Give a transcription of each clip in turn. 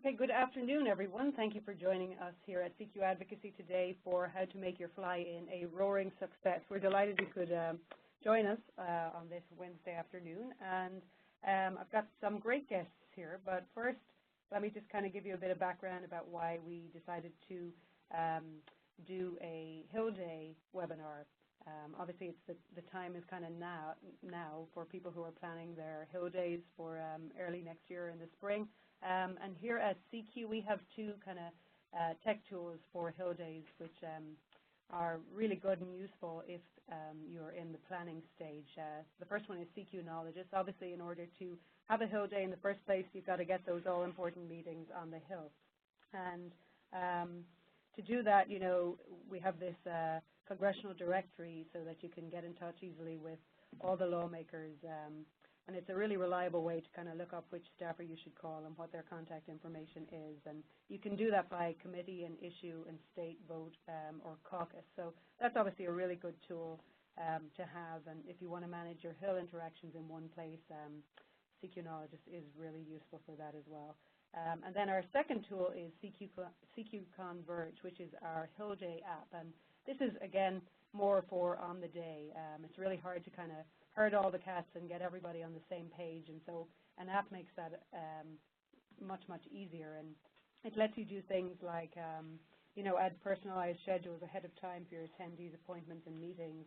Okay, good afternoon, everyone. Thank you for joining us here at CQ Advocacy today for How to Make Your Fly-In a Roaring Success. We're delighted you could join us on this Wednesday afternoon, and I've got some great guests here, but first, let me just kind of give you a bit of background about why we decided to do a Hill Day webinar. Obviously, it's the time is kind of now for people who are planning their Hill Days for early next year in the spring. And here at CQ, we have two kind of tech tools for Hill Days, which are really good and useful if you're in the planning stage. The first one is CQ Knowledges. Obviously, in order to have a Hill Day in the first place, you've got to get those all-important meetings on the Hill. And to do that, you know, we have this congressional directory so that you can get in touch easily with all the lawmakers. And it's a really reliable way to kind of look up which staffer you should call and what their contact information is. And you can do that by committee and issue and state vote or caucus. So that's obviously a really good tool to have. And if you want to manage your Hill interactions in one place, CQ Knowledge is really useful for that as well. And then our second tool is CQ Converge, which is our Hill Day app. And this is, again, more for on the day. It's really hard to kind of herd all the cats and get everybody on the same page, and so an app makes that much, much easier. And it lets you do things like, you know, add personalized schedules ahead of time for your attendees' appointments and meetings.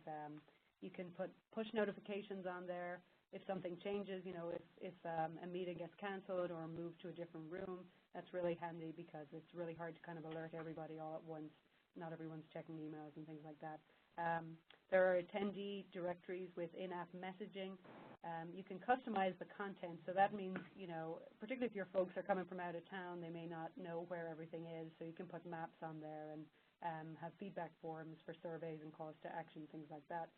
You can put push notifications on there if something changes, you know, if a meeting gets canceled or moved to a different room. That's really handy because it's really hard to kind of alert everybody all at once. Not everyone's checking emails and things like that. There are attendee directories with in-app messaging. You can customize the content, so that means, you know, particularly if your folks are coming from out of town, they may not know where everything is, so you can put maps on there and have feedback forms for surveys and calls to action, things like that.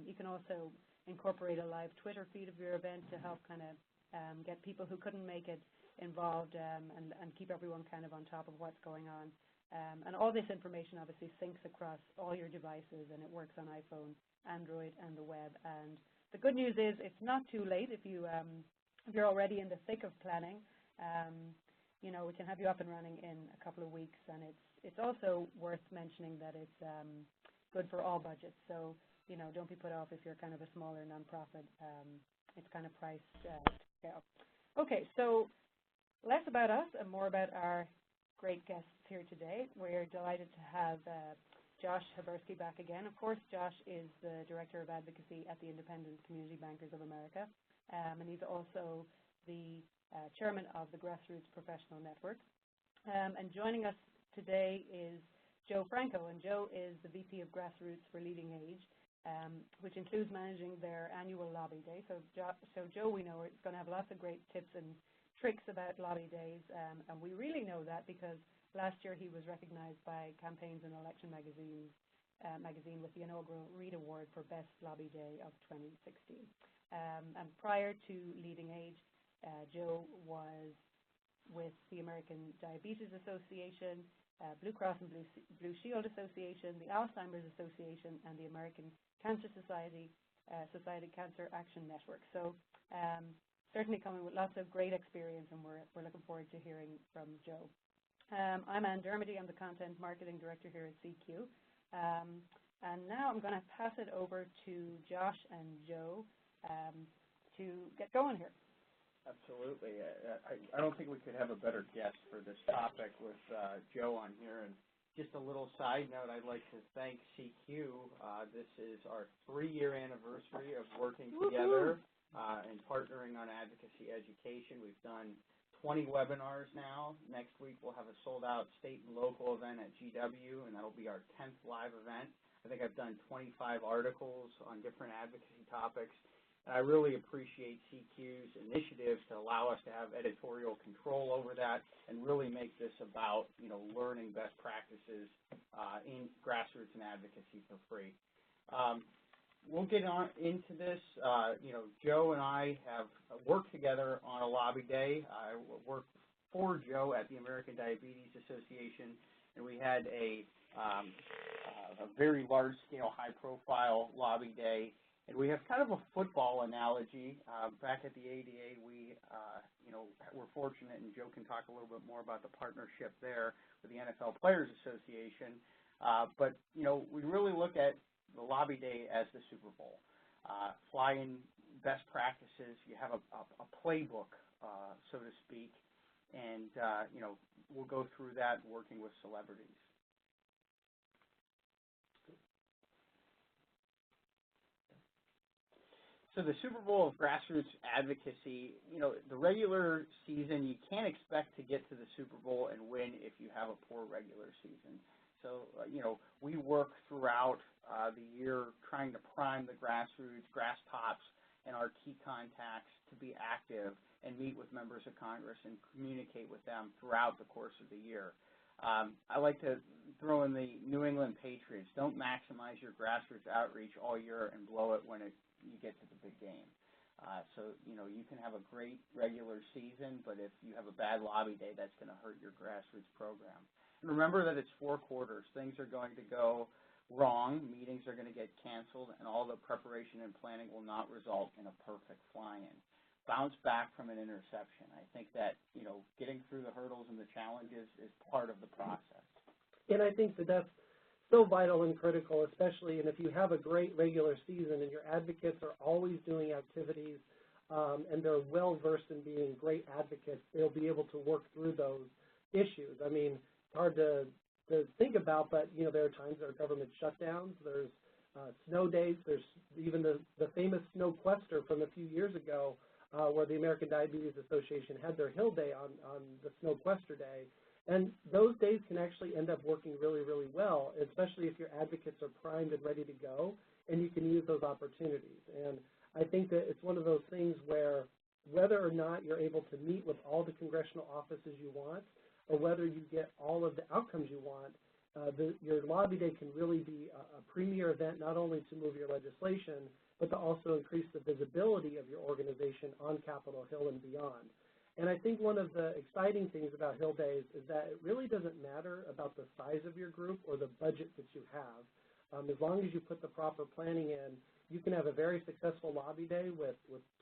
You can also incorporate a live Twitter feed of your event to help kind of get people who couldn't make it involved and keep everyone kind of on top of what's going on. And all this information obviously syncs across all your devices, and it works on iPhone, Android, and the web. And the good news is it's not too late if you're already in the thick of planning. You know, we can have you up and running in a couple of weeks, and it's also worth mentioning that it's good for all budgets. So, you know, don't be put off if you're kind of a smaller nonprofit. It's kind of priced scale. Okay, so less about us and more about our great guests here today. We're delighted to have Josh Habersky back again. Of course, Josh is the Director of Advocacy at the Independent Community Bankers of America, and he's also the Chairman of the Grassroots Professional Network. And joining us today is Joe Franco, and Joe is the VP of Grassroots for Leading Age, which includes managing their annual lobby day. So Joe, we know, is going to have lots of great tips and tricks about lobby days, and we really know that because last year he was recognized by Campaigns and Election magazine with the inaugural Reed Award for Best Lobby Day of 2016. And prior to Leading Age, Joe was with the American Diabetes Association, Blue Cross and Blue Shield Association, the Alzheimer's Association, and the American Cancer Society Cancer Action Network. So certainly coming with lots of great experience, and we're looking forward to hearing from Joe. I'm Ann Dermody. I'm the Content Marketing Director here at CQ. And now I'm going to pass it over to Josh and Joe to get going here. Absolutely. I don't think we could have a better guest for this topic with Joe on here. And just a little side note, I'd like to thank CQ. This is our 3-year anniversary of working together and partnering on advocacy education. We've done 20 webinars now. Next week we'll have a sold-out state and local event at GW, and that'll be our 10th live event. I think I've done 25 articles on different advocacy topics. And I really appreciate CQ's initiatives to allow us to have editorial control over that and really make this about, you know, learning best practices in grassroots and advocacy for free. We'll get on into this. You know, Joe and I have worked together on a lobby day. I worked for Joe at the American Diabetes Association, and we had a very large-scale, high-profile lobby day And we have kind of a football analogy. Back at the ADA, we, we're fortunate, and Joe can talk a little bit more about the partnership there with the NFL Players Association. But we really look at the lobby day as the Super Bowl. Fly in best practices. You have a playbook, so to speak, and we'll go through that working with celebrities. So the Super Bowl of Grassroots Advocacy, the regular season, you can't expect to get to the Super Bowl and win if you have a poor regular season. So, we work throughout the year trying to prime the grassroots, grass tops, and our key contacts to be active and meet with members of Congress and communicate with them throughout the course of the year. I like to throw in the New England Patriots. Don't maximize your grassroots outreach all year and blow it when you get to the big game. So, you can have a great regular season, but if you have a bad lobby day, that's going to hurt your grassroots program. And remember that it's 4 quarters. Things are going to go wrong. Meetings are going to get canceled, and all the preparation and planning will not result in a perfect fly-in. Bounce back from an interception. I think that, getting through the hurdles and the challenges is part of the process. And I think that that's so vital and critical, especially, and if you have a great regular season and your advocates are always doing activities and they're well-versed in being great advocates, they'll be able to work through those issues. I mean, it's hard to think about, but, there are times there are government shutdowns, there's snow days, there's even the famous snowquester from a few years ago where the American Diabetes Association had their Hill Day on the snowquester day. And those days can actually end up working really, really well, especially if your advocates are primed and ready to go, and you can use those opportunities. And I think that it's one of those things where whether or not you're able to meet with all the congressional offices you want, or whether you get all of the outcomes you want, your lobby day can really be a premier event, not only to move your legislation, but to also increase the visibility of your organization on Capitol Hill and beyond. And I think one of the exciting things about Hill Days is that it really doesn't matter about the size of your group or the budget that you have. As long as you put the proper planning in, you can have a very successful lobby day with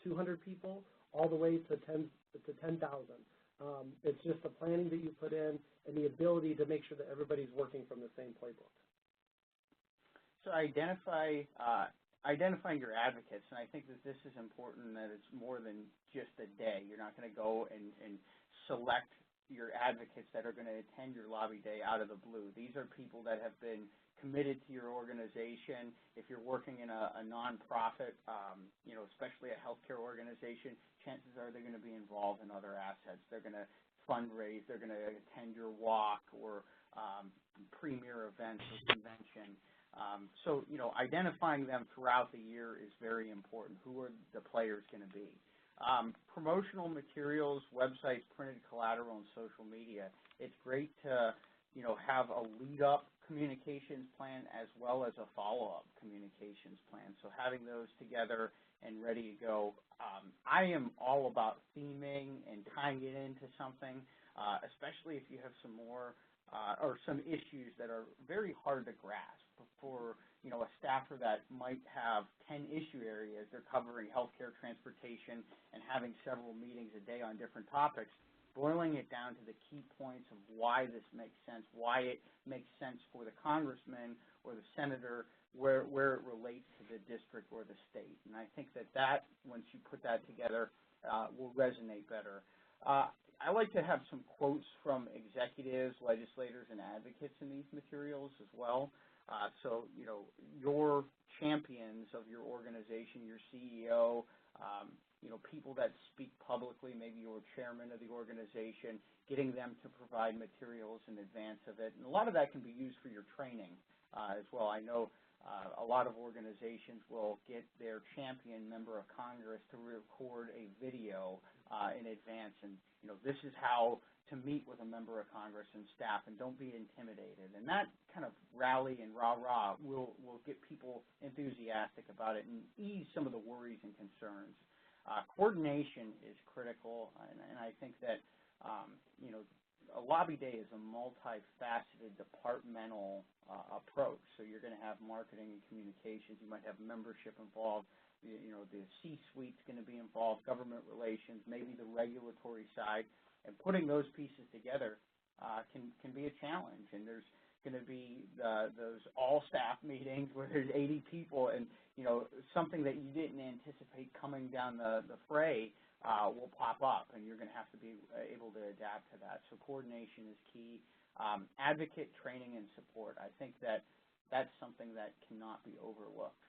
200 people all the way to 10,000. It's just the planning that you put in and the ability to make sure that everybody's working from the same playbook. So identifying your advocates, and I think that this is important, that it's more than just a day. You're not going to go and select your advocates that are going to attend your lobby day out of the blue. These are people that have been committed to your organization. If you're working in a nonprofit, especially a healthcare organization, chances are they're going to be involved in other assets. They're going to fundraise. They're going to attend your walk or premier events or convention. So, identifying them throughout the year is very important. Who are the players going to be? Promotional materials, websites, printed collateral, and social media. It's great to, have a lead-up communications plan as well as a follow-up communications plan. So having those together and ready to go. I am all about theming and tying it into something, especially if you have some more or some issues that are very hard to grasp. For a staffer that might have 10 issue areas, they're covering healthcare, transportation, and having several meetings a day on different topics, boiling it down to the key points of why this makes sense, why it makes sense for the congressman or the senator, where it relates to the district or the state. And I think that once you put that together, will resonate better. I like to have some quotes from executives, legislators, and advocates in these materials as well. So, your champions of your organization, your CEO, people that speak publicly, maybe your chairman of the organization, getting them to provide materials in advance of it. And a lot of that can be used for your training as well. I know a lot of organizations will get their champion member of Congress to record a video in advance. And, this is how to meet with a member of Congress and staff, and don't be intimidated. And that kind of rally and rah-rah will get people enthusiastic about it and ease some of the worries and concerns. Coordination is critical, and I think that, a lobby day is a multifaceted departmental approach. So you're going to have marketing and communications. You might have membership involved. You know, the C-suite's going to be involved, government relations, maybe the regulatory side. And putting those pieces together can be a challenge. And there's going to be those all-staff meetings where there's 80 people, and, you know, something that you didn't anticipate coming down the fray will pop up, and you're going to have to be able to adapt to that. So coordination is key. Advocate training and support, I think that's something that cannot be overlooked.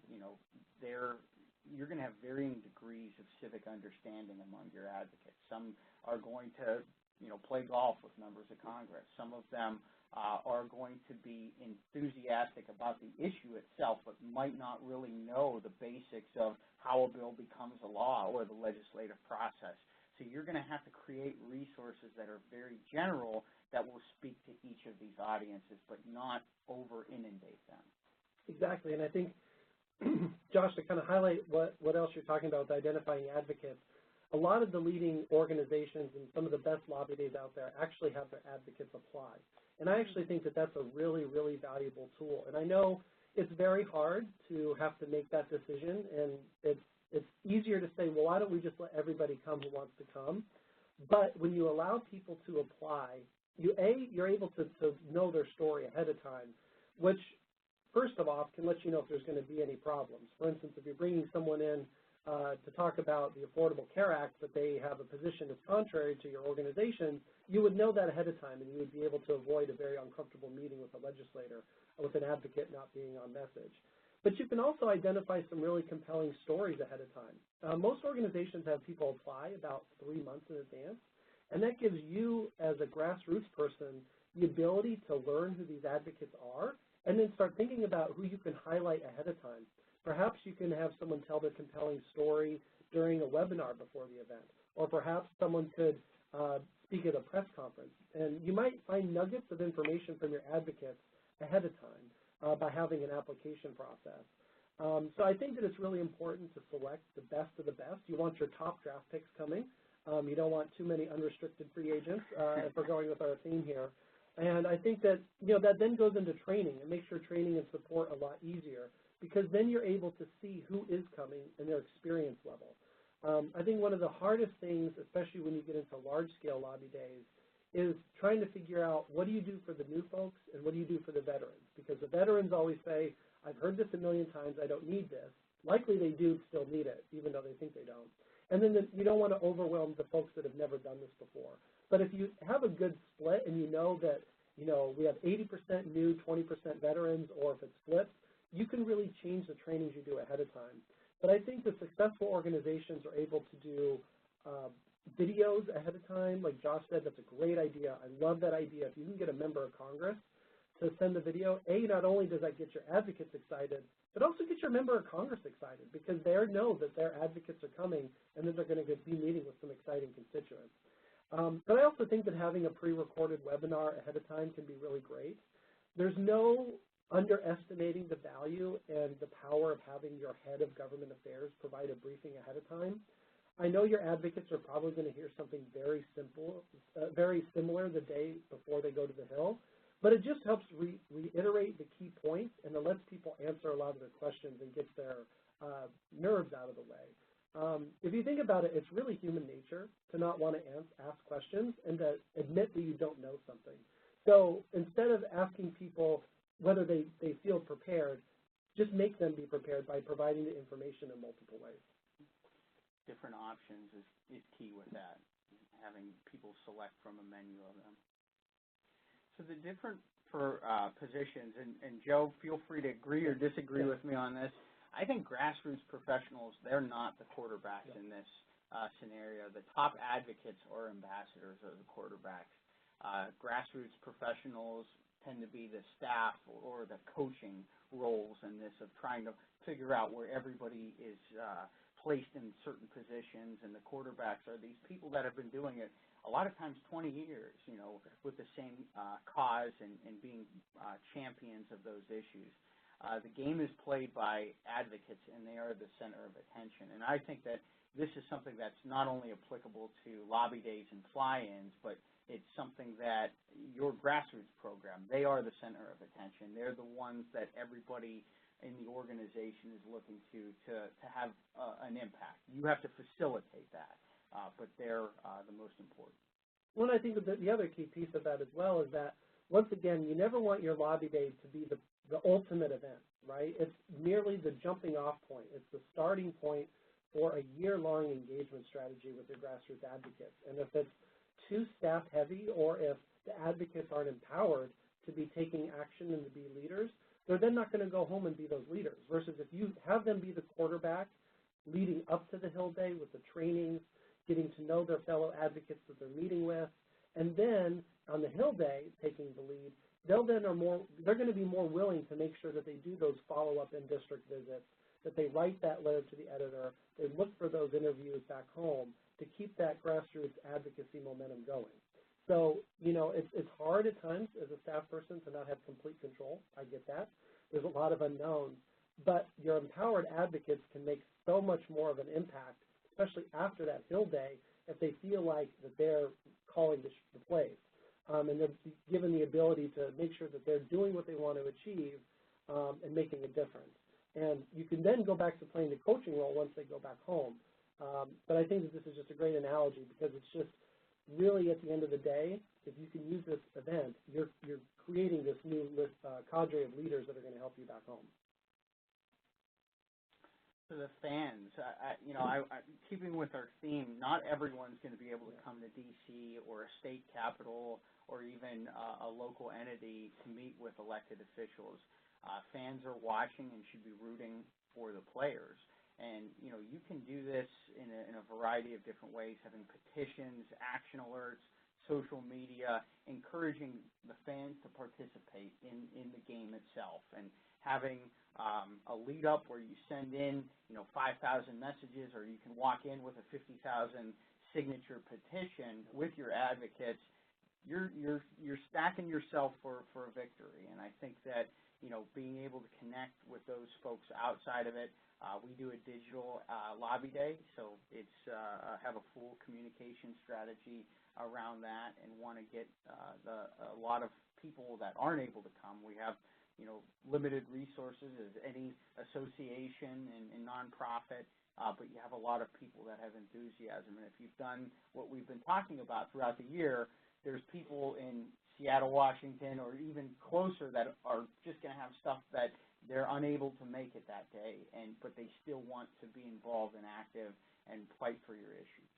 You know, you're going to have varying degrees of civic understanding among your advocates. Some are going to, you know, play golf with members of Congress. Some of them are going to be enthusiastic about the issue itself, but might not really know the basics of how a bill becomes a law or the legislative process. So you're going to have to create resources that are very general that will speak to each of these audiences, but not over-inundate them. Exactly, and I think, Josh, to kind of highlight what else you're talking about with identifying advocates, a lot of the leading organizations and some of the best lobby days out there actually have their advocates apply. And I actually think that that's a really, really valuable tool. And I know it's very hard to have to make that decision, and it's easier to say, well, why don't we just let everybody come who wants to come? But when you allow people to apply, you're able to know their story ahead of time, which, first of all, can let you know if there's going to be any problems. For instance, if you're bringing someone in to talk about the Affordable Care Act, but they have a position that's contrary to your organization, you would know that ahead of time, and you would be able to avoid a very uncomfortable meeting with a legislator or with an advocate not being on message. But you can also identify some really compelling stories ahead of time. Most organizations have people apply about 3 months in advance, and that gives you, as a grassroots person, the ability to learn who these advocates are and then start thinking about who you can highlight ahead of time. Perhaps you can have someone tell their compelling story during a webinar before the event, or perhaps someone could speak at a press conference. And you might find nuggets of information from your advocates ahead of time by having an application process. So I think that it's really important to select the best of the best. You want your top draft picks coming. You don't want too many unrestricted free agents if we're going with our theme here. And I think that, you know, that then goes into training and makes your training and support a lot easier, because then you're able to see who is coming and their experience level. I think one of the hardest things, especially when you get into large-scale lobby days, is trying to figure out what do you do for the new folks and what do you do for the veterans, because the veterans always say, I've heard this a million times, I don't need this. Likely they do still need it, even though they think they don't. And then you don't want to overwhelm the folks that have never done this before. But if you have a good split and you know that, you know, we have 80% new, 20% veterans, or if it's flipped, you can really change the trainings you do ahead of time. But I think the successful organizations are able to do videos ahead of time. Like Josh said, that's a great idea. I love that idea. If you can get a member of Congress to send the video, not only does that get your advocates excited, but also get your member of Congress excited, because they know that their advocates are coming and that they're going to be meeting with some exciting constituents. But I also think that having a pre-recorded webinar ahead of time can be really great. There's no underestimating the value and the power of having your head of government affairs provide a briefing ahead of time. I know your advocates are probably going to hear something very similar the day before they go to the Hill, but it just helps reiterate the key points, and it lets people answer a lot of their questions and gets their nerves out of the way. If you think about it, it's really human nature to not want to ask questions and to admit that you don't know something. So instead of asking people whether they feel prepared, just make them be prepared by providing the information in multiple ways. Different options is key with that, having people select from a menu of them. So the different positions, and Joe, feel free to agree or disagree with me on this. I think grassroots professionals, they're not the quarterbacks in this scenario. The top advocates or ambassadors are the quarterbacks. Grassroots professionals tend to be the staff or the coaching roles in this, of trying to figure out where everybody is placed in certain positions, and the quarterbacks are these people that have been doing it a lot of times 20 years, you know, with the same cause and being champions of those issues. The game is played by advocates, and they are the center of attention. And I think that this is something that's not only applicable to lobby days and fly-ins, but it's something that your grassroots program, they are the center of attention. They're the ones that everybody in the organization is looking to have an impact. You have to facilitate that, but they're the most important. Well, I think the other key piece of that as well is that, once again, you never want your lobby day to be the ultimate event, right? It's merely the jumping off point. It's the starting point for a year-long engagement strategy with your grassroots advocates. And if it's too staff heavy, or if the advocates aren't empowered to be taking action and to be leaders, they're then not going to go home and be those leaders. Versus if you have them be the quarterback leading up to the Hill Day with the trainings, getting to know their fellow advocates that they're meeting with, and then on the Hill Day taking the lead, they're going to be more willing to make sure that they do those follow-up in-district visits, that they write that letter to the editor, they look for those interviews back home to keep that grassroots advocacy momentum going. So, it's hard at times as a staff person to not have complete control. I get that. There's a lot of unknowns. But your empowered advocates can make so much more of an impact, especially after that Hill Day, if they feel like that they're calling the plays. And they're given the ability to make sure that they're doing what they want to achieve and making a difference. And you can then go back to playing the coaching role once they go back home. But I think that this is just a great analogy, because it's just really, at the end of the day, if you can use this event, you're creating this new cadre of leaders that are going to help you back home. For the fans, keeping with our theme, not everyone's going to be able to come to D.C. or a state capital or even a local entity to meet with elected officials. Fans are watching and should be rooting for the players. And, you can do this in a variety of different ways, having petitions, action alerts, social media, encouraging the fans to participate in the game itself, and having a lead up where you send in, 5,000 messages, or you can walk in with a 50,000 signature petition with your advocates. You're stacking yourself for a victory. And I think that, being able to connect with those folks outside of it, we do a digital lobby day, so it's have a full communication strategy around that, and want to get a lot of people that aren't able to come. We have limited resources as any association and nonprofit, but you have a lot of people that have enthusiasm. And if you've done what we've been talking about throughout the year, there's people in Seattle, Washington, or even closer that are just going to have stuff that they're unable to make it that day, but they still want to be involved and active and fight for your issues.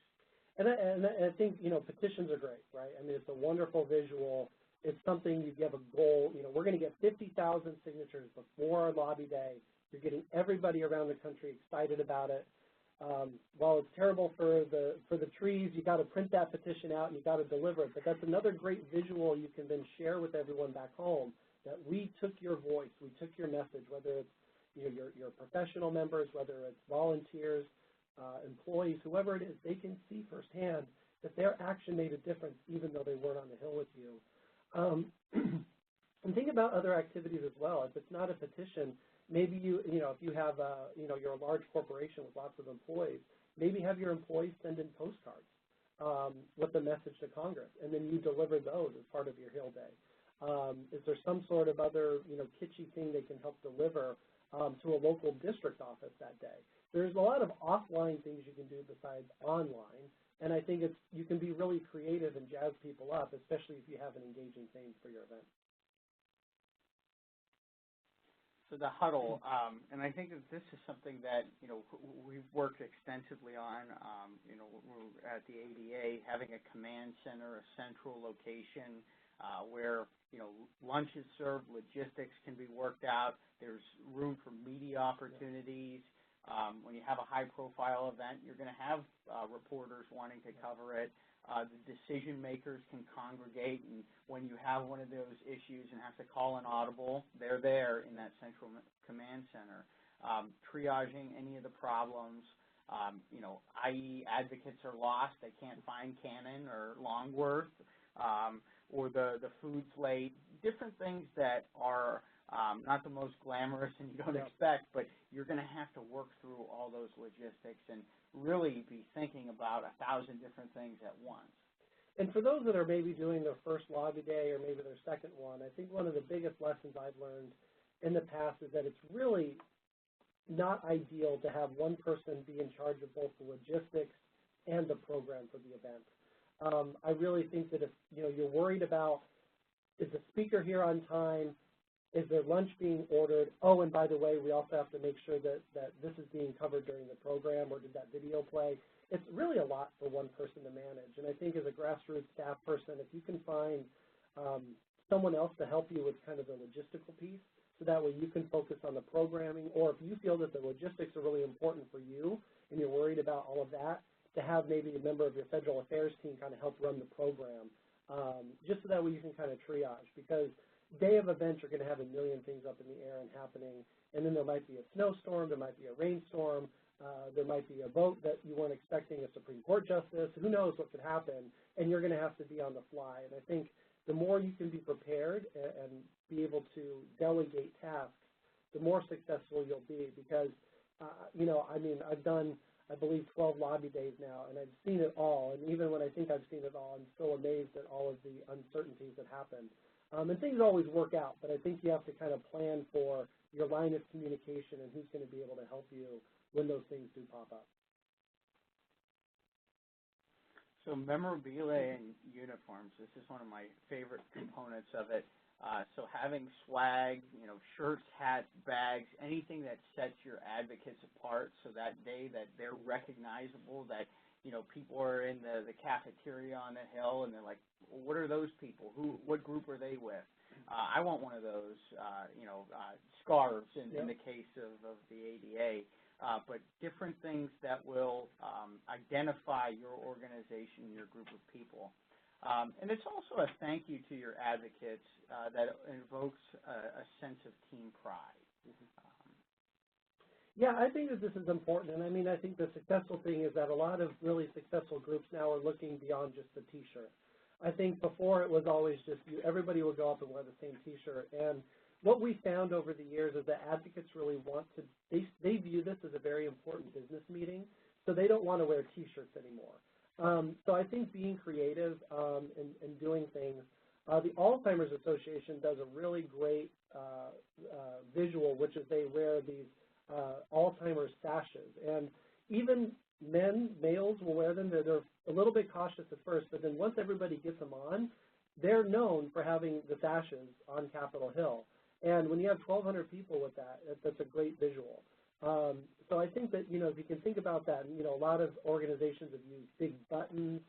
And I think, petitions are great, right? I mean, it's a wonderful visual. It's something you give a goal. We're going to get 50,000 signatures before our lobby day. You're getting everybody around the country excited about it. While it's terrible for the trees, you got to print that petition out and you got to deliver it. But that's another great visual you can then share with everyone back home, that we took your voice, we took your message, whether it's your professional members, whether it's volunteers, employees, whoever it is. They can see firsthand that their action made a difference, even though they weren't on the Hill with you. And think about other activities as well. If it's not a petition, maybe if you have you're a large corporation with lots of employees, maybe have your employees send in postcards with a message to Congress, and then you deliver those as part of your Hill Day. Is there some sort of other kitschy thing they can help deliver to a local district office that day? There's a lot of offline things you can do besides online, and I think you can be really creative and jazz people up, especially if you have an engaging theme for your event. So the Huddle, and I think that this is something that, we've worked extensively on, we're at the ADA, having a command center, a central location where, lunch is served, logistics can be worked out, there's room for media opportunities. When you have a high-profile event, you're going to have reporters wanting to cover it. The decision makers can congregate, and when you have one of those issues and have to call an audible, they're there in that central command center, triaging any of the problems. I.e. advocates are lost, they can't find Cannon or Longworth, or the food's late, different things that are not the most glamorous and you don't expect, but you're going to have to work through all those logistics and really be thinking about 1,000 different things at once. And for those that are maybe doing their first lobby day or maybe their second one, I think one of the biggest lessons I've learned in the past is that it's really not ideal to have one person be in charge of both the logistics and the program for the event. I really think that if you're worried about, is the speaker here on time? Is there lunch being ordered? Oh, and by the way, we also have to make sure that this is being covered during the program, or did that video play? It's really a lot for one person to manage. And I think as a grassroots staff person, if you can find someone else to help you with kind of the logistical piece, so that way you can focus on the programming, or if you feel that the logistics are really important for you and you're worried about all of that, to have maybe a member of your federal affairs team kind of help run the program, just so that way you can kind of triage. Because day of events are going to have a million things up in the air and happening, and then there might be a snowstorm, there might be a rainstorm, there might be a vote that you weren't expecting, a Supreme Court justice, who knows what could happen, and you're going to have to be on the fly. And I think the more you can be prepared and be able to delegate tasks, the more successful you'll be. Because, I've done, I believe, 12 lobby days now, and I've seen it all. And even when I think I've seen it all, I'm still amazed at all of the uncertainties that happen. And things always work out, but I think you have to kind of plan for your line of communication and who's going to be able to help you when those things do pop up. So memorabilia and uniforms, this is one of my favorite components of it. So having swag, shirts, hats, bags, anything that sets your advocates apart so that day that they're recognizable, that people are in the cafeteria on the Hill and they're like, well, what are those people? What group are they with? I want one of those, scarves in the case of the ADA. But different things that will identify your organization, your group of people. And it's also a thank you to your advocates that invokes a sense of team pride. Yeah, I think that this is important. And I think the successful thing is that a lot of really successful groups now are looking beyond just the T-shirt. I think before it was always just everybody would go up and wear the same T-shirt. And what we found over the years is that advocates really want to, they view this as a very important business meeting, so they don't want to wear T-shirts anymore. So I think being creative and doing things, the Alzheimer's Association does a really great visual, which is they wear these Alzheimer's sashes. And even males will wear them. They're a little bit cautious at first, but then once everybody gets them on, they're known for having the sashes on Capitol Hill. And when you have 1,200 people with that, that's a great visual. So I think that, if you can think about that, and, a lot of organizations have used big buttons.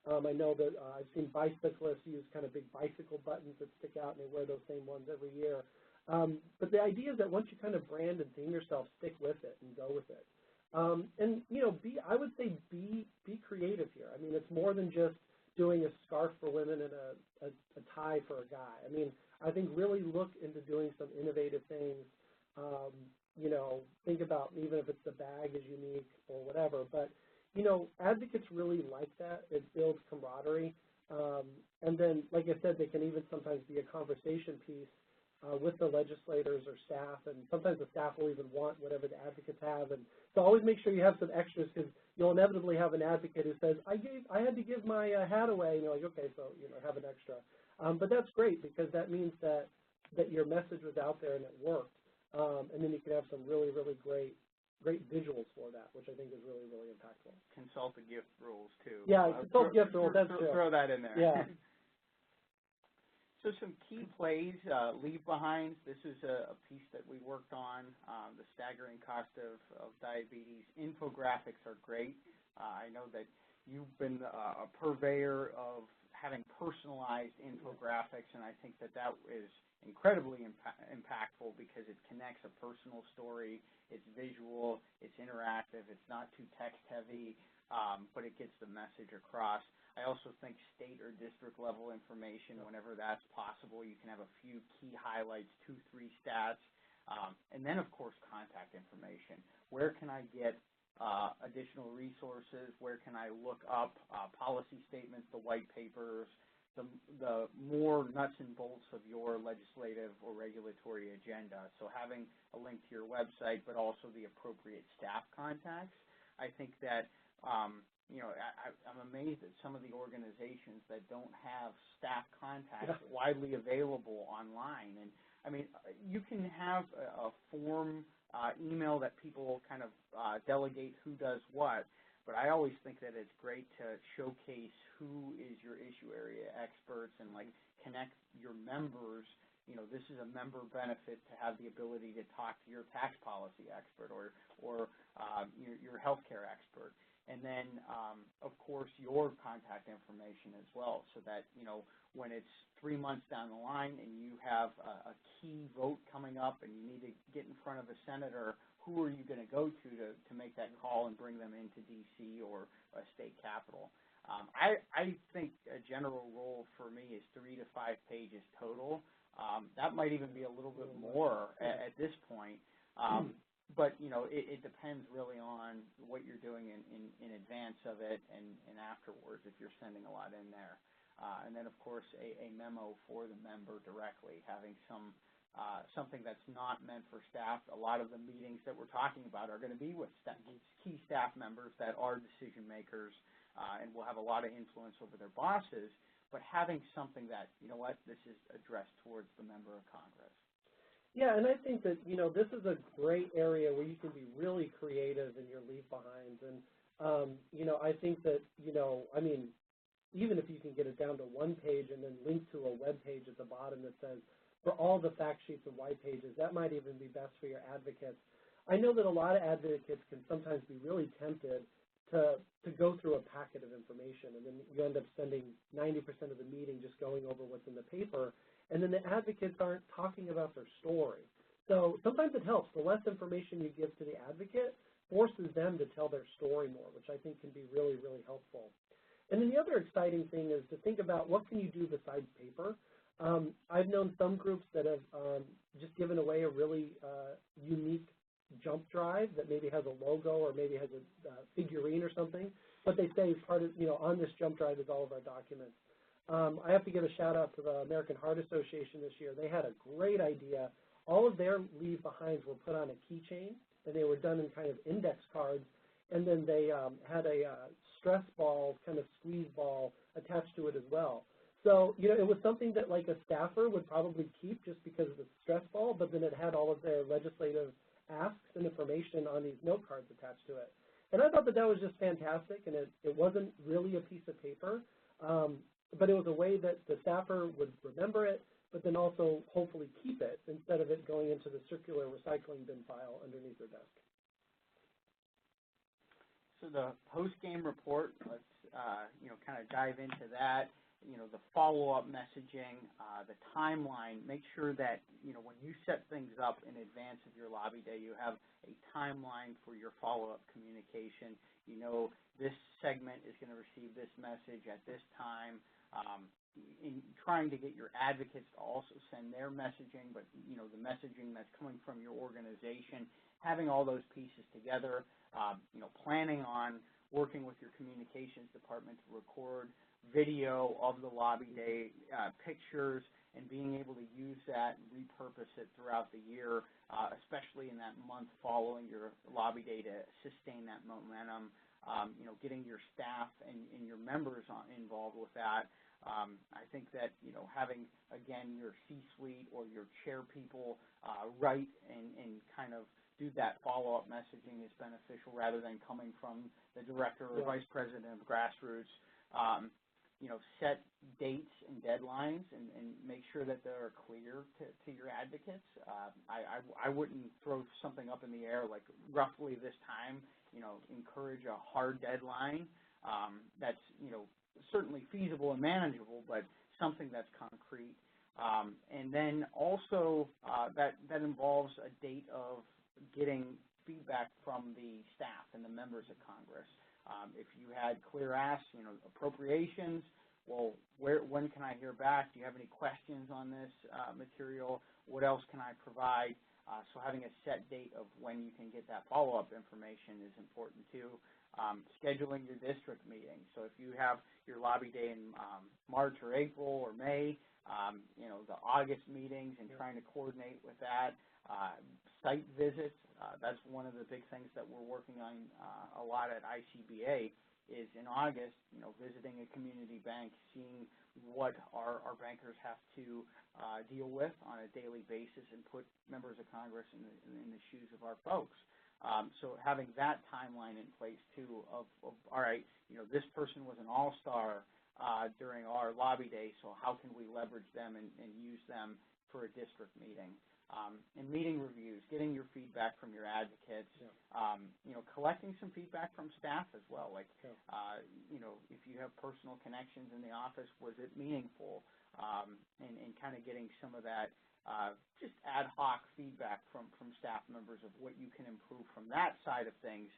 I know that I've seen bicyclists use kind of big bicycle buttons that stick out, and they wear those same ones every year. But the idea is that once you kind of brand and theme yourself, stick with it and go with it. And, I would say be creative here. It's more than just doing a scarf for women and a tie for a guy. I think really look into doing some innovative things. Think about even if it's the bag is unique or whatever. But, advocates really like that. It builds camaraderie. And then, like I said, they can even sometimes be a conversation piece with the legislators or staff. And sometimes the staff will even want whatever the advocates have. And so always make sure you have some extras, because you'll inevitably have an advocate who says, I had to give my hat away. And you're like, okay, so, have an extra. But that's great, because that means that your message was out there and it worked. And then you can have some really, really great visuals for that, which I think is really, really impactful. Consult the gift rules, too. Yeah, consult gift rules, that's true. Throw that in there. Yeah. So some key plays, leave-behinds. This is a piece that we worked on, the staggering cost of diabetes. Infographics are great. I know that you've been a purveyor of having personalized infographics, and I think that is incredibly impactful because it connects a personal story. It's visual, it's interactive, it's not too text-heavy, but it gets the message across. I also think state or district level information, whenever that's possible, you can have a few key highlights, 2-3 stats, and then, of course, contact information. Where can I get additional resources? Where can I look up policy statements, the white papers, the more nuts and bolts of your legislative or regulatory agenda. So having a link to your website, but also the appropriate staff contacts. I think that, I'm amazed at some of the organizations that don't have staff contacts widely available online. And I mean, you can have a form email that people kind of delegate who does what, but I always think that it's great to showcase who is your issue area experts and like connect your members. You know, this is a member benefit to have the ability to talk to your tax policy expert or your healthcare expert. And then, of course, your contact information as well, so that, you know, when it's 3 months down the line and you have a key vote coming up and you need to get in front of a senator, who are you going to go to make that call and bring them into D.C. or a state capitol? I think a general rule for me is 3 to 5 pages total. That might even be a little bit more at this point. But, you know, it depends really on what you're doing in advance of it and afterwards if you're sending a lot in there. And then, of course, a memo for the member directly, having something that's not meant for staff. A lot of the meetings that we're talking about are going to be with key staff members that are decision makers and will have a lot of influence over their bosses, but having something that, you know what, this is addressed towards the member of Congress. Yeah, and I think that, you know, this is a great area where you can be really creative in your leave behinds. And, you know, I think that, you know, I mean, even if you can get it down to 1 page and then link to a web page at the bottom that says, for all the fact sheets and white pages, that might even be best for your advocates. I know that a lot of advocates can sometimes be really tempted to go through a packet of information, and then you end up spending 90% of the meeting just going over what's in the paper, and then the advocates aren't talking about their story. So sometimes it helps. The less information you give to the advocate forces them to tell their story more, which I think can be really, really helpful. And then the other exciting thing is to think about what can you do besides paper. I've known some groups that have just given away a really unique jump drive that maybe has a logo or maybe has a figurine or something, but they say part of, you know, on this jump drive is all of our documents. I have to give a shout out to the American Heart Association this year. They had a great idea. All of their leave behinds were put on a keychain, and they were done in kind of index cards, and then they had a stress ball, kind of squeeze ball attached to it as well. So, you know, it was something that like a staffer would probably keep just because of the stress ball, but then it had all of their legislative asks and information on these note cards attached to it. And I thought that that was just fantastic, and it wasn't really a piece of paper, but it was a way that the staffer would remember it, but then also hopefully keep it instead of it going into the circular recycling bin pile underneath their desk. So the post-game report, let's kind of dive into that. You know, the follow-up messaging, the timeline. Make sure that, you know, when you set things up in advance of your lobby day, you have a timeline for your follow-up communication. You know, this segment is going to receive this message at this time. In trying to get your advocates to also send their messaging, but, you know, the messaging that's coming from your organization, having all those pieces together, you know, planning on working with your communications department to record video of the lobby day, pictures, and being able to use that and repurpose it throughout the year, especially in that month following your lobby day to sustain that momentum. You know, getting your staff and your members involved with that. I think that, you know, having, again, your C-suite or your chair people write and kind of do that follow-up messaging is beneficial rather than coming from the director or vice president of Grassroots. You know, set dates and deadlines and make sure that they're clear to your advocates. I wouldn't throw something up in the air like roughly this time. You know, encourage a hard deadline that's, you know, certainly feasible and manageable, but something that's concrete. And then also that involves a date of getting feedback from the staff and the members of Congress. If you had clear asks, you know, appropriations, well, when can I hear back? Do you have any questions on this material? What else can I provide? So having a set date of when you can get that follow-up information is important too. scheduling your district meetings. So if you have your lobby day in March or April or May, the August meetings and trying to coordinate with that. Site visits, that's one of the big things that we're working on a lot at ICBA is in August, visiting a community bank, seeing what our bankers have to deal with on a daily basis and put members of Congress in the shoes of our folks. So having that timeline in place, too, of all right, this person was an all-star during our lobby day, so how can we leverage them and use them for a district meeting? And meeting reviews, getting your feedback from your advocates, collecting some feedback from staff as well. Like, if you have personal connections in the office, was it meaningful? And kind of getting some of that just ad hoc feedback from staff members of what you can improve from that side of things.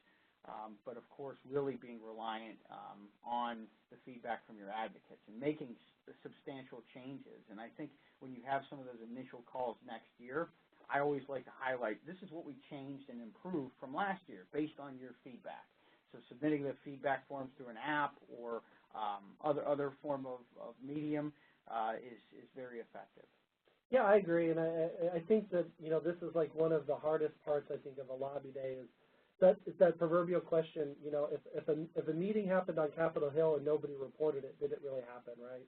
But, of course, really being reliant on the feedback from your advocates and making substantial changes. And I think when you have some of those initial calls next year, I always like to highlight this is what we changed and improved from last year based on your feedback. So submitting the feedback forms through an app or other form of medium is very effective. Yeah, I agree, and I think that this is like one of the hardest parts I think of a lobby day is that proverbial question. If a meeting happened on Capitol Hill and nobody reported it, did it really happen, right?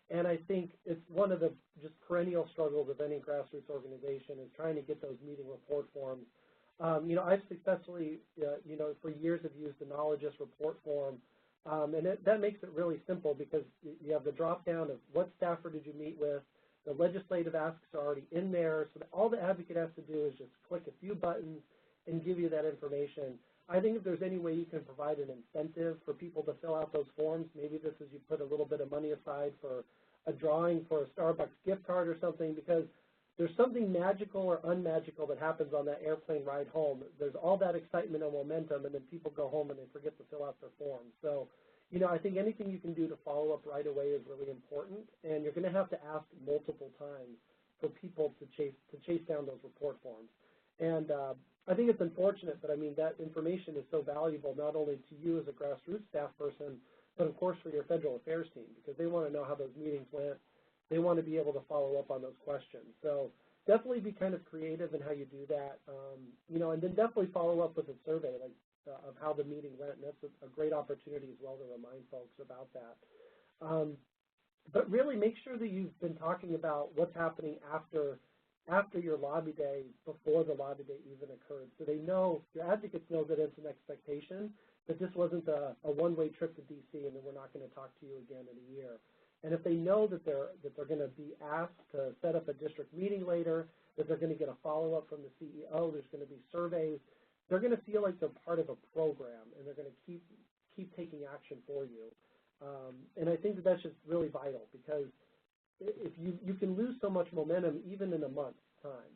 And I think it's one of the just perennial struggles of any grassroots organization is trying to get those meeting report forms. I've successfully, for years have used the Knowledgeist report form, and that makes it really simple because you have the drop down of what staffer did you meet with. The legislative asks are already in there, so that all the advocate has to do is just click a few buttons and give you that information. I think if there's any way you can provide an incentive for people to fill out those forms, maybe this is you put a little bit of money aside for a drawing for a Starbucks gift card or something, because there's something magical or unmagical that happens on that airplane ride home. There's all that excitement and momentum, and then people go home and they forget to fill out their forms. So, I think anything you can do to follow up right away is really important, and you're going to have to ask multiple times for people to chase down those report forms. And I think it's unfortunate, but I mean that information is so valuable not only to you as a grassroots staff person, but of course for your federal affairs team, because they want to know how those meetings went. They want to be able to follow up on those questions. So definitely be kind of creative in how you do that, and then definitely follow up with a survey of how the meeting went, and that's a great opportunity as well to remind folks about that. But really make sure that you've been talking about what's happening after your lobby day, before the lobby day even occurred. So they know, your advocates know that it's an expectation, that this wasn't a one-way trip to D.C. and that we're not going to talk to you again in a year. And if they know that they're going to be asked to set up a district meeting later, that they're going to get a follow-up from the CEO, there's going to be surveys, they're going to feel like they're part of a program, and they're going to keep taking action for you. And I think that's just really vital, because if you can lose so much momentum even in a month's time.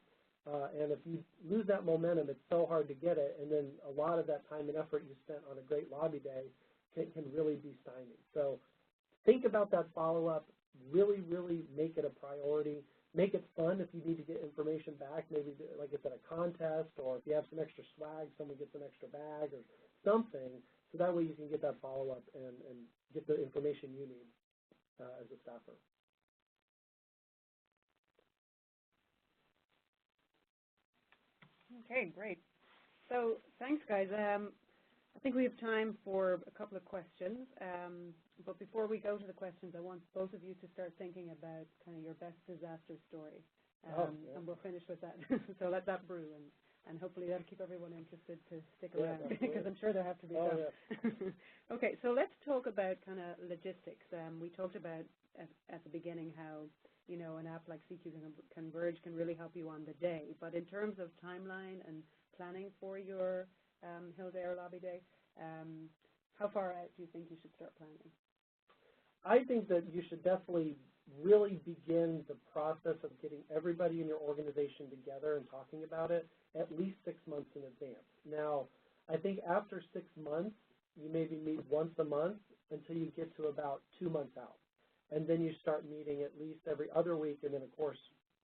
And if you lose that momentum, it's so hard to get it, and then a lot of that time and effort you spent on a great lobby day can really be stymied. So think about that follow-up, really, really make it a priority. Make it fun if you need to get information back, maybe like I said, a contest, or if you have some extra swag, someone gets an extra bag or something, so that way you can get that follow-up and get the information you need as a staffer. Okay, great. So thanks, guys. I think we have time for a couple of questions. But before we go to the questions, I want both of you to start thinking about kind of your best disaster story. And we'll finish with that. So let that brew, and hopefully that'll keep everyone interested to stick around, because I'm sure there have to be some. Yeah. Okay, so let's talk about kind of logistics. We talked about at the beginning how an app like CQ Converge can really help you on the day. But in terms of timeline and planning for your Hills Air Lobby Day, how far out do you think you should start planning? I think that you should definitely really begin the process of getting everybody in your organization together and talking about it at least 6 months in advance. Now, I think after 6 months, you maybe meet once a month until you get to about 2 months out. And then you start meeting at least every other week, and then, of course,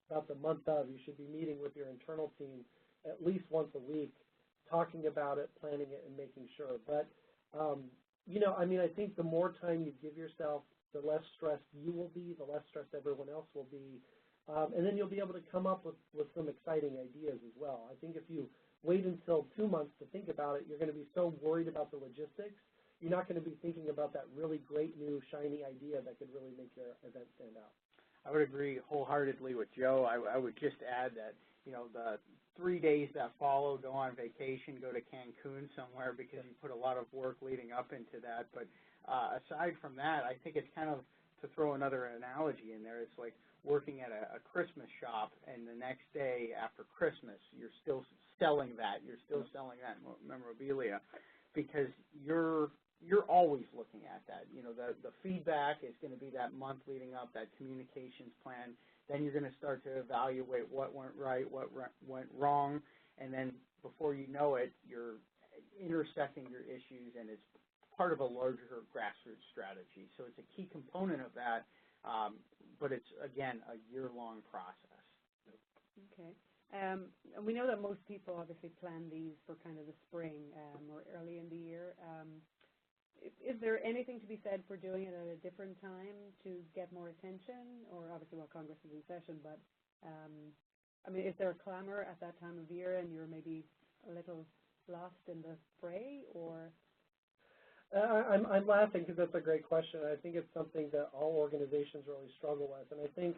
about the month of, you should be meeting with your internal team at least once a week, talking about it, planning it, and making sure. But I think the more time you give yourself, the less stressed you will be, the less stressed everyone else will be, and then you'll be able to come up with some exciting ideas as well. I think if you wait until 2 months to think about it, you're going to be so worried about the logistics, you're not going to be thinking about that really great new shiny idea that could really make your event stand out. I would agree wholeheartedly with Joe. I would just add that, the 3 days that follow, go on vacation, go to Cancun somewhere because you put a lot of work leading up into that. But aside from that, I think it's kind of, to throw another analogy in there, it's like working at a Christmas shop, and the next day after Christmas, you're still selling that. You're still selling that memorabilia because you're always looking at that. The feedback is going to be that month leading up, that communications plan. Then you're going to start to evaluate what went right, what went wrong, and then before you know it, you're intersecting your issues, and it's part of a larger grassroots strategy. So it's a key component of that, but it's, again, a year-long process. Okay. And we know that most people obviously plan these for kind of the spring or early in the year. Is there anything to be said for doing it at a different time to get more attention? Or obviously, Congress is in session, but is there a clamor at that time of year and you're maybe a little lost in the fray, or? I'm laughing because that's a great question. I think it's something that all organizations really struggle with. And I think,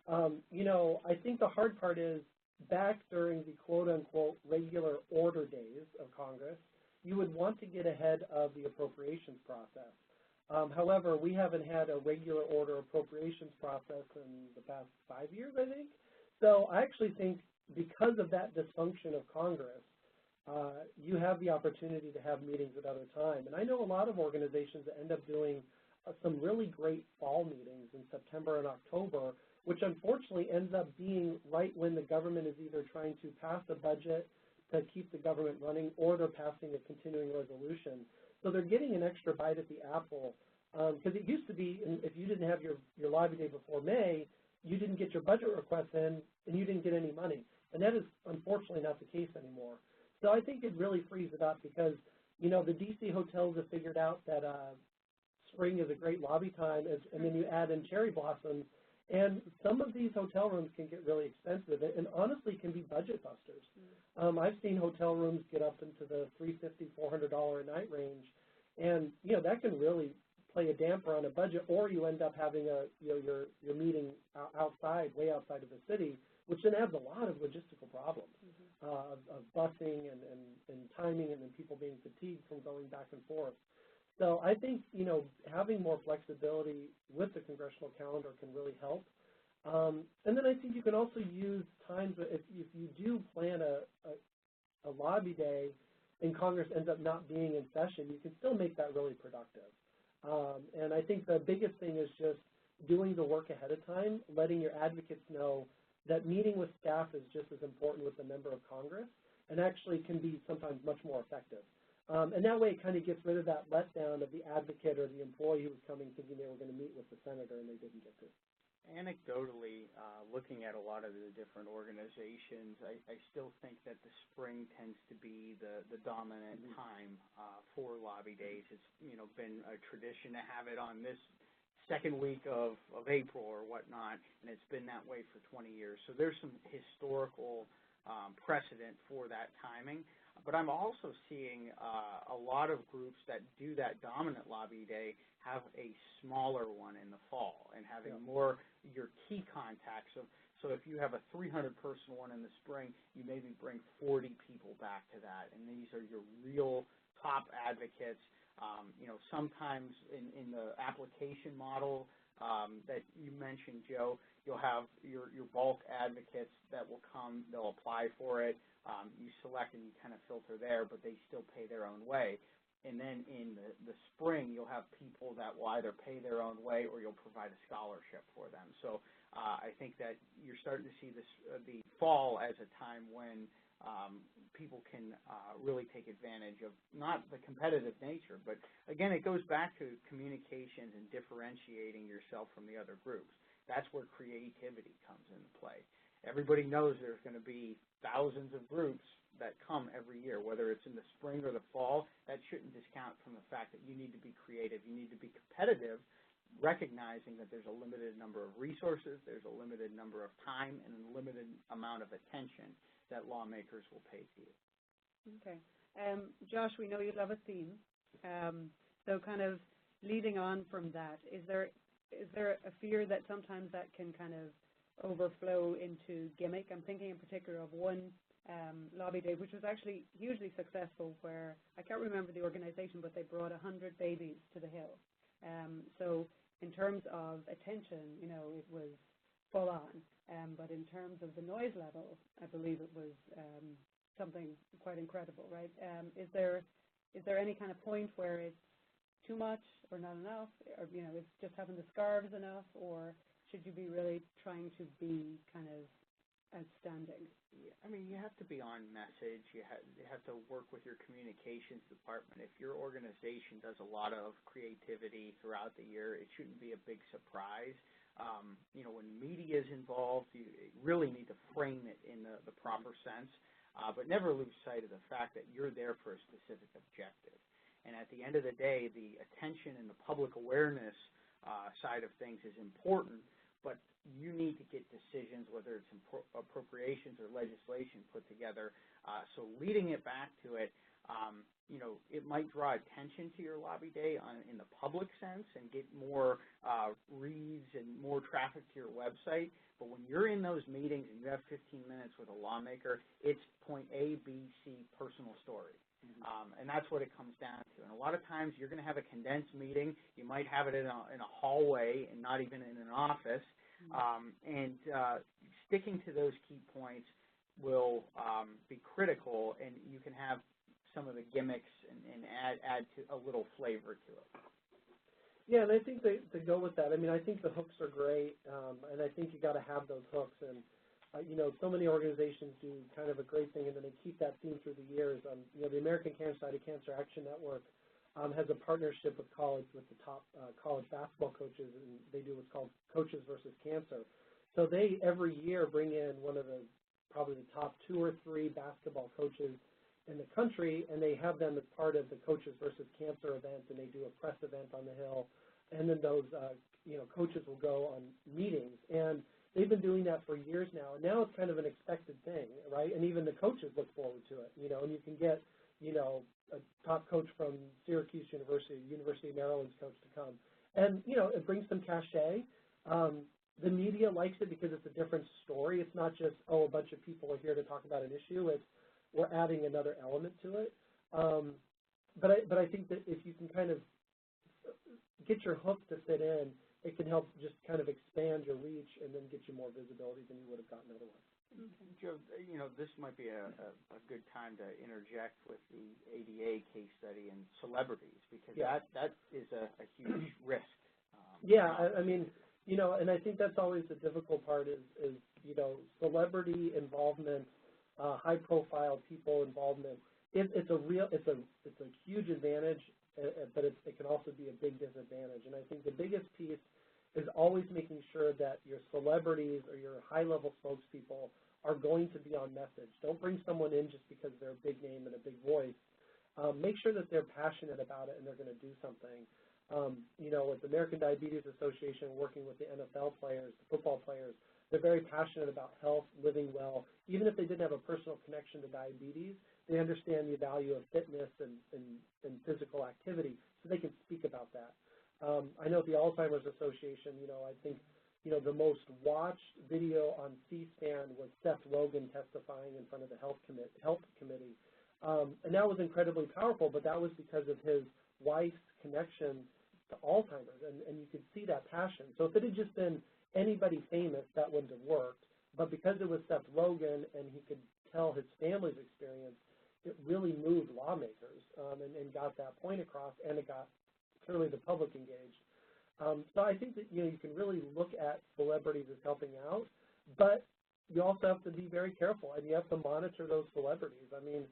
I think the hard part is back during the quote-unquote regular order days of Congress, you would want to get ahead of the appropriations process. However, we haven't had a regular order appropriations process in the past 5 years, I think. So I actually think because of that dysfunction of Congress, you have the opportunity to have meetings at other time. And I know a lot of organizations that end up doing some really great fall meetings in September and October, which unfortunately ends up being right when the government is either trying to pass a budget to keep the government running, or they're passing a continuing resolution. So they're getting an extra bite at the apple. Because it used to be, if you didn't have your lobby day before May, you didn't get your budget request in, and you didn't get any money. And that is unfortunately not the case anymore. So I think it really frees it up because, the D.C. hotels have figured out that spring is a great lobby time, and then you add in cherry blossoms. And some of these hotel rooms can get really expensive and honestly can be budget busters. I've seen hotel rooms get up into the $350, $400 a night range, and that can really play a damper on a budget. Or you end up having your meeting outside, way outside of the city, which then adds a lot of logistical problems of busing and timing, and then people being fatigued from going back and forth. So I think, having more flexibility with the congressional calendar can really help. And then I think you can also use times, if you do plan a lobby day and Congress ends up not being in session, you can still make that really productive. And I think the biggest thing is just doing the work ahead of time, letting your advocates know that meeting with staff is just as important with a member of Congress, and actually can be sometimes much more effective. And that way it kind of gets rid of that letdown of the advocate or the employee who was coming thinking they were going to meet with the senator and they didn't get to. Anecdotally, looking at a lot of the different organizations, I still think that the spring tends to be the dominant time for lobby days. It's been a tradition to have it on this second week of April or whatnot, and it's been that way for 20 years. So there's some historical precedent for that timing. But I'm also seeing a lot of groups that do that dominant lobby day have a smaller one in the fall and having more your key contacts. So if you have a 300-person one in the spring, you maybe bring 40 people back to that, and these are your real top advocates. Sometimes in the application model that you mentioned, Joe, you'll have your bulk advocates that will come, they'll apply for it. You select and you kind of filter there, but they still pay their own way. And then in the spring, you'll have people that will either pay their own way or you'll provide a scholarship for them. So I think that you're starting to see this the fall as a time when people can really take advantage of not the competitive nature, but again, it goes back to communications and differentiating yourself from the other groups. That's where creativity comes into play. everybody knows there's going to be thousands of groups that come every year, whether it's in the spring or the fall. That shouldn't discount from the fact that you need to be creative, you need to be competitive, recognizing that there's a limited number of resources, there's a limited number of time, and a limited amount of attention that lawmakers will pay to you. Okay. Josh, we know you love a theme. So kind of leading on from that, is there a fear that sometimes that can kind of overflow into gimmick? I'm thinking in particular of one lobby day, which was actually hugely successful, where I can't remember the organization, but they brought 100 babies to the Hill. So in terms of attention, it was full on. But in terms of the noise level, I believe it was something quite incredible, right? Is there any kind of point where it's too much or not enough, or is just having the scarves enough, or should you be really trying to be kind of outstanding? Yeah, I mean, you have to be on message. You have to work with your communications department. If your organization does a lot of creativity throughout the year, it shouldn't be a big surprise. When media is involved, you really need to frame it in the proper sense, but never lose sight of the fact that you're there for a specific objective. And at the end of the day, the attention and the public awareness side of things is important, but you need to get decisions, whether it's appropriations or legislation, put together. So leading it back to it, it might draw attention to your lobby day in the public sense and get more reads and more traffic to your website. But when you're in those meetings and you have 15 minutes with a lawmaker, it's point A, B, C, personal story. And that's what it comes down to. And a lot of times you're going to have a condensed meeting. You might have it in a hallway and not even in an office. And sticking to those key points will be critical, and you can have some of the gimmicks and add to a little flavor to it. Yeah, and I think to go with that, I mean, I think the hooks are great, and I think you got to have those hooks. And so many organizations do kind of a great thing, and then they keep that theme through the years. The American Cancer Society Cancer Action Network has a partnership with the top college basketball coaches, and they do what's called Coaches versus Cancer. So they every year bring in one of probably the top 2 or 3 basketball coaches in the country, and they have them as part of the Coaches versus Cancer event, and they do a press event on the Hill, and then those coaches will go on meetings, and they've been doing that for years now, and now it's kind of an expected thing, right? And even the coaches look forward to it, and you can get a top coach from Syracuse University of Maryland's coach to come, and it brings some cachet. The media likes it because it's a different story. It's not just a bunch of people are here to talk about an issue. We're adding another element to it. But I think that if you can kind of get your hook to fit in, it can help just kind of expand your reach and then get you more visibility than you would have gotten otherwise. Okay. Joe, this might be a good time to interject with the ADA case study and celebrities, because that is a huge risk. I mean, and I think that's always the difficult part is celebrity involvement, high-profile people involvement. It's a huge advantage, but it can also be a big disadvantage. And I think the biggest piece is always making sure that your celebrities or your high-level spokespeople are going to be on message. Don't bring someone in just because they're a big name and a big voice. Make sure that they're passionate about it and they're going to do something. With the American Diabetes Association, working with the NFL players, the football players, they're very passionate about health, living well. Even if they didn't have a personal connection to diabetes, they understand the value of fitness and physical activity, so they can speak about that. I know at the Alzheimer's Association, I think, the most watched video on C-SPAN was Seth Rogen testifying in front of the health committee. And that was incredibly powerful, but that was because of his wife's connection to Alzheimer's, and you could see that passion. So if it had just been anybody famous, that wouldn't have worked. But because it was Seth Rogen and he could tell his family's experience, it really moved lawmakers and got that point across, and it got clearly the public engaged. So I think that you can really look at celebrities as helping out, but you also have to be very careful, and you have to monitor those celebrities. I mean,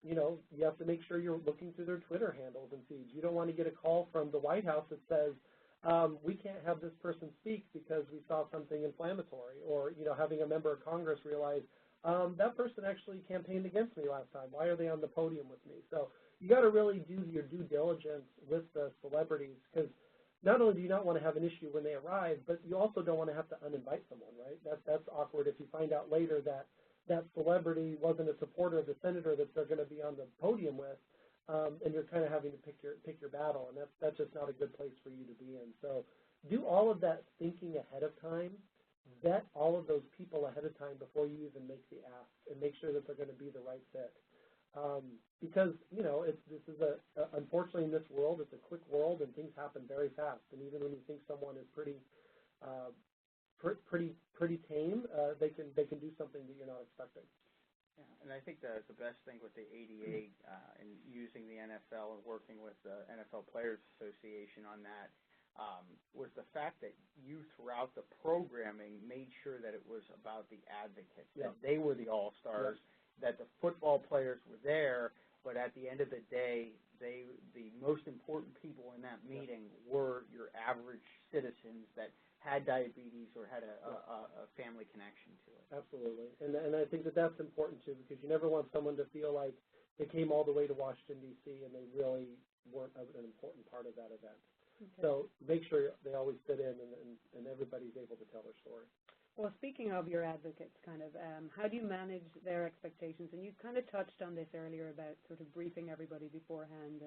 you have to make sure you're looking through their Twitter handles and feeds. You don't want to get a call from the White House that says, we can't have this person speak because we saw something inflammatory, or, having a member of Congress realize that person actually campaigned against me last time. Why are they on the podium with me? So you got to really do your due diligence with the celebrities, because not only do you not want to have an issue when they arrive, but you also don't want to have to uninvite someone, right? That's awkward if you find out later that that celebrity wasn't a supporter of the senator that they're going to be on the podium with, and you're kind of having to pick your battle, and that's just not a good place for you to be in. So do all of that thinking ahead of time. Vet all of those people ahead of time before you even make the ask, and make sure that they're going to be the right fit. Because, this is unfortunately in this world, it's a quick world and things happen very fast. And even when you think someone is pretty tame, they can do something that you're not expecting. Yeah, and I think the best thing with the ADA and using the NFL and working with the NFL Players Association on that was the fact that you, throughout the programming, made sure that it was about the advocates, that they were the all-stars, that the football players were there, but at the end of the day, the most important people in that meeting were your average citizens that had diabetes or had a family connection to it. Absolutely, and I think that that's important too, because you never want someone to feel like they came all the way to Washington, D.C. and they really weren't an important part of that event. Okay. So make sure they always fit in and everybody's able to tell their story. Well, speaking of your advocates, how do you manage their expectations? And you kind of touched on this earlier about sort of briefing everybody beforehand.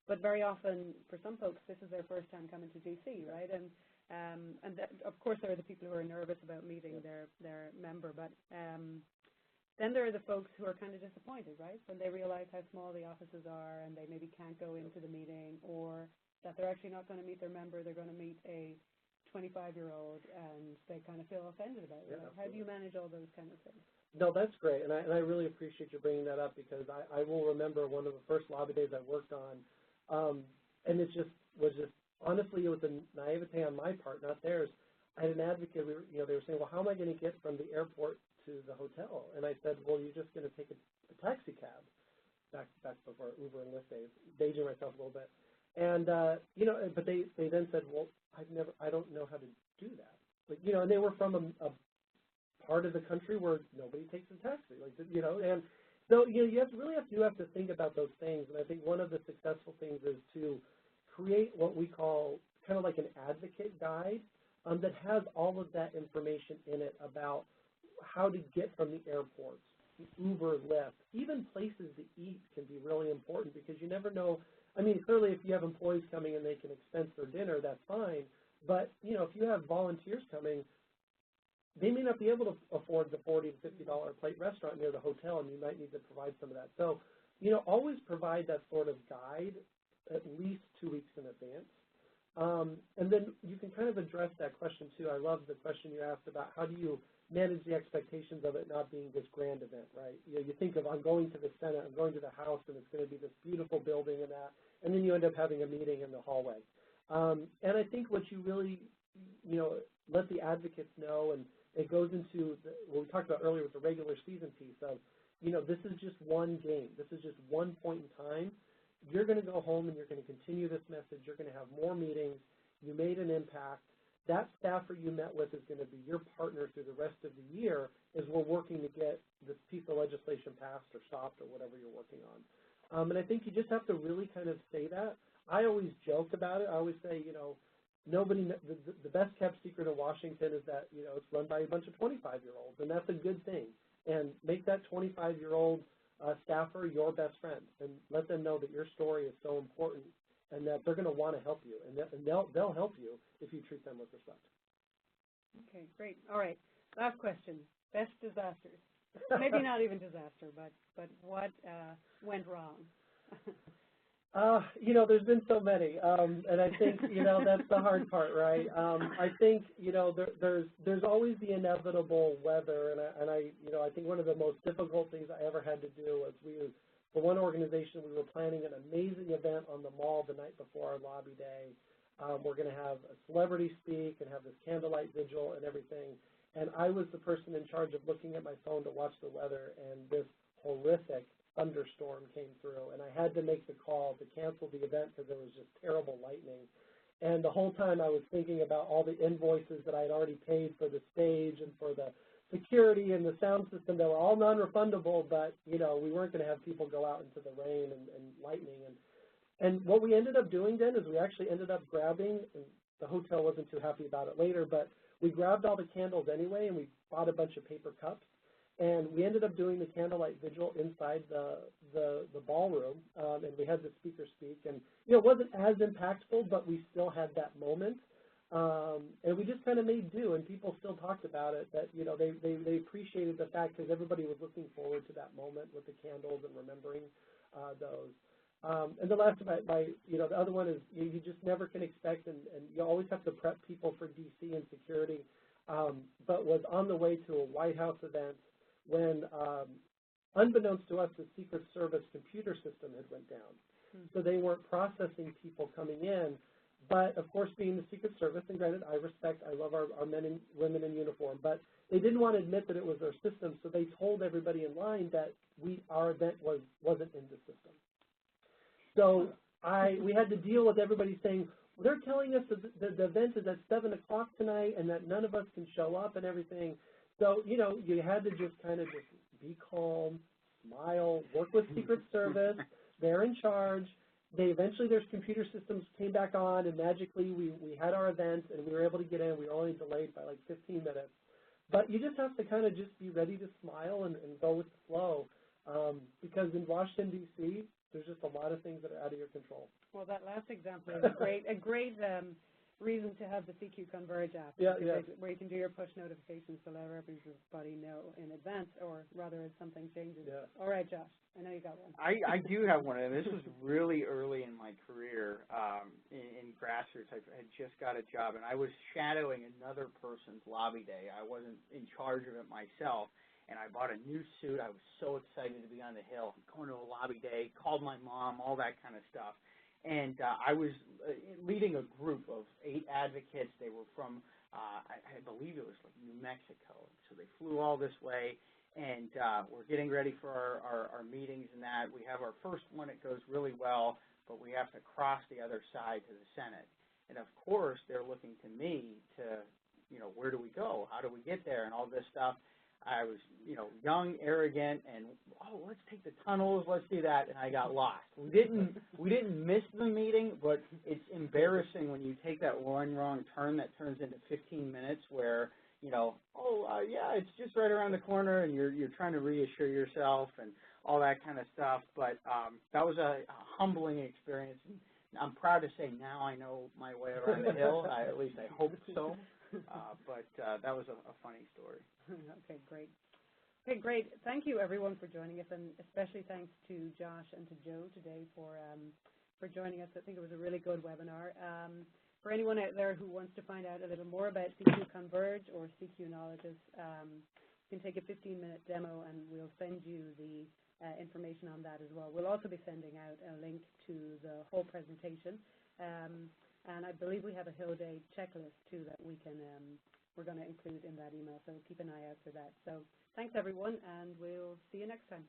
But very often, for some folks, this is their first time coming to D.C., right? And of course, there are the people who are nervous about meeting their member, but then there are the folks who are kind of disappointed, right, when they realize how small the offices are and they maybe can't go into the meeting, or that they're actually not going to meet their member, they're going to meet a 25-year-old, and they kind of feel offended about it. How do you manage all those kind of things? No, that's great, and I really appreciate you bringing that up, because I will remember one of the first lobby days I worked on, and it was honestly, it was a naivete on my part, not theirs. I had an advocate. They were saying, well, how am I going to get from the airport to the hotel? And I said, well, you're just going to take a taxi cab. Back before Uber and Lyft days, dating myself a little bit. And but they then said, well, I don't know how to do that. And they were from a part of the country where nobody takes a taxi, and so you have to think about those things. And I think one of the successful things is to create what we call kind of like an advocate guide that has all of that information in it about how to get from the airports, Uber, Lyft, even places to eat can be really important, because you never know. I mean, clearly if you have employees coming and they can expense their dinner, that's fine. But, if you have volunteers coming, they may not be able to afford the $40 to $50 a plate restaurant near the hotel, and you might need to provide some of that. So, always provide that sort of guide at least 2 weeks in advance. And then you can kind of address that question too. I love the question you asked about how do you manage the expectations of it not being this grand event, right? You think of, I'm going to the Senate, I'm going to the House, and it's going to be this beautiful building and that, and then you end up having a meeting in the hallway. And I think what you really, let the advocates know, and it goes into what we talked about earlier with the regular season piece of, this is just one game. This is just one point in time. You're going to go home and you're going to continue this message. You're going to have more meetings. You made an impact. That staffer you met with is going to be your partner through the rest of the year as we're working to get this piece of legislation passed or stopped or whatever you're working on. And I think you just have to really kind of say that. I always joke about it. I always say, the best kept secret in Washington is that, it's run by a bunch of 25-year-olds, and that's a good thing. And make that 25-year-old staffer your best friend, and let them know that your story is so important and that they're going to want to help you, and they'll help you if you treat them with respect. Okay, great. All right, last question. Best disasters. Maybe not even disaster, but what went wrong? There's been so many, and I think, that's the hard part, right? I think, there's always the inevitable weather, and I think one of the most difficult things I ever had to do was for one organization, we were planning an amazing event on the mall the night before our lobby day. We're going to have a celebrity speak and have this candlelight vigil and everything, and I was the person in charge of looking at my phone to watch the weather, and this horrific thunderstorm came through, and I had to make the call to cancel the event because there was just terrible lightning. And the whole time I was thinking about all the invoices that I had already paid for the stage and for the security and the sound system that were all non-refundable, but, you know, we weren't going to have people go out into the rain and lightning. And what we ended up doing then is we actually ended up grabbing, and the hotel wasn't too happy about it later, but we grabbed all the candles anyway, and we bought a bunch of paper cups. And we ended up doing the candlelight vigil inside the ballroom, and we had the speaker speak. And, you know, it wasn't as impactful, but we still had that moment. And we just kind of made do, and people still talked about it, that, you know, they appreciated the fact because everybody was looking forward to that moment with the candles and remembering those. And the last of you know, the other one is you just never can expect, and you always have to prep people for DC and security, but was on the way to a White House event when, unbeknownst to us, the Secret Service computer system had went down. So they weren't processing people coming in. But, of course, being the Secret Service, and granted, I love our men and women in uniform, but they didn't want to admit that it was their system, so they told everybody in line that our event wasn't in the system. So we had to deal with everybody saying, well, they're telling us that the event is at 7 o'clock tonight and that none of us can show up and everything. So, you know, you had to just kind of just be calm, smile, work with Secret Service. They're in charge. Eventually their computer systems came back on, and magically we had our event, and we were able to get in. We were only delayed by like 15 minutes. But you just have to kind of just be ready to smile and go with the flow, because in Washington, D.C., there's just a lot of things that are out of your control. Well, that last example is a great reason to have the CQ Converge app, where you can do your push notifications to let everybody know in advance, or rather if something changes. Yeah. All right, Josh, I know you got one. I do have one, and this was really early in my career in Grassroots. I had just got a job, and I was shadowing another person's lobby day. I wasn't in charge of it myself, and I bought a new suit. I was so excited to be on the Hill. I'm going to a lobby day, called my mom, all that kind of stuff. And I was leading a group of 8 advocates. They were from, I believe it was like New Mexico. So they flew all this way, and we're getting ready for our meetings and that. We have our first one. It goes really well, but we have to cross the other side to the Senate. And, of course, they're looking to me to, you know, where do we go? How do we get there? And all this stuff. I was, you know, young, arrogant, and let's take the tunnels, let's do that, and I got lost. We didn't miss the meeting, but it's embarrassing when you take that one wrong turn that turns into 15 minutes where, you know, yeah, it's just right around the corner, and you're trying to reassure yourself and all that kind of stuff. But that was a humbling experience, and I'm proud to say now I know my way around the Hill. At least I hope so. But that was a funny story. Okay, great. Okay, great. Thank you, everyone, for joining us, and especially thanks to Josh and to Joe today for joining us. I think it was a really good webinar. For anyone out there who wants to find out a little more about CQ Converge or CQ Knowledges, you can take a 15-minute demo, and we'll send you the information on that as well. We'll also be sending out a link to the whole presentation. And I believe we have a Hill Day checklist, too, that we're going to include in that email, so keep an eye out for that. So thanks, everyone, and we'll see you next time.